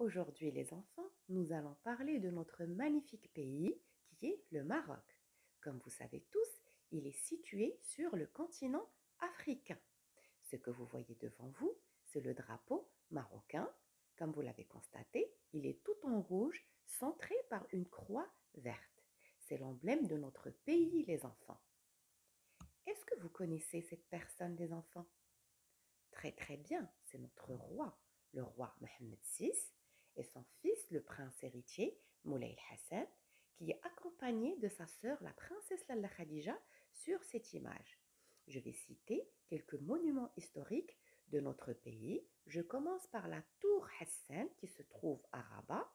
Aujourd'hui, les enfants, nous allons parler de notre magnifique pays qui est le Maroc. Comme vous savez tous, il est situé sur le continent africain. Ce que vous voyez devant vous, c'est le drapeau marocain. Comme vous l'avez constaté, il est tout en rouge, centré par une croix verte. C'est l'emblème de notre pays, les enfants. Est-ce que vous connaissez cette personne, les enfants? Très très bien, c'est notre roi, le roi Mohammed VI, et son fils, le prince héritier, Moulay Hassan, qui est accompagné de sa sœur, la princesse Lalla Khadija, sur cette image. Je vais citer quelques monuments historiques de notre pays. Je commence par la tour Hassan qui se trouve à Rabat,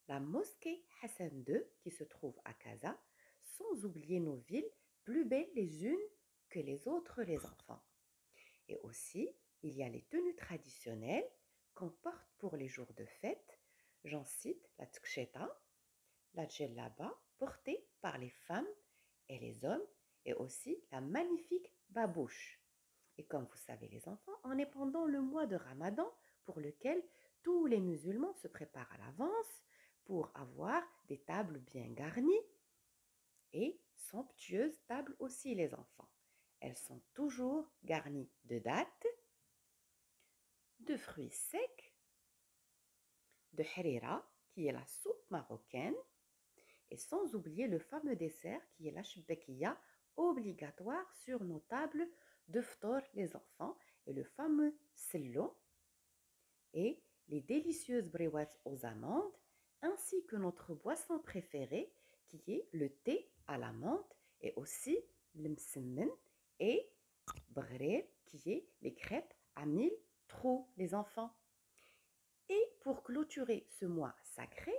la mosquée Hassan II qui se trouve à Casa, sans oublier nos villes plus belles les unes que les autres, les enfants. Et aussi, il y a les tenues traditionnelles qu'on porte pour les jours de fête. J'en cite la tcheta, la djellaba, portée par les femmes et les hommes, et aussi la magnifique babouche. Et comme vous savez les enfants, on est pendant le mois de Ramadan pour lequel tous les musulmans se préparent à l'avance pour avoir des tables bien garnies et somptueuses tables aussi les enfants. Elles sont toujours garnies de dattes, de fruits secs, de harira, qui est la soupe marocaine, et sans oublier le fameux dessert qui est la shbekiya, obligatoire sur nos tables de ftor les enfants, et le fameux sello, et les délicieuses briouettes aux amandes, ainsi que notre boisson préférée qui est le thé à la menthe et aussi le msemen et brer qui est les crêpes à 1000 trous les enfants. Et pour clôturer ce mois sacré,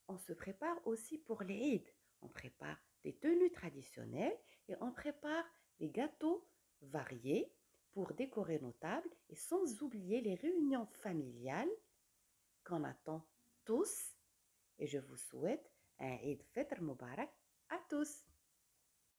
on se prépare aussi pour l'Eid. On prépare des tenues traditionnelles et on prépare des gâteaux variés pour décorer nos tables et sans oublier les réunions familiales qu'on attend tous. Et je vous souhaite un Eid Fitr Mubarak à tous.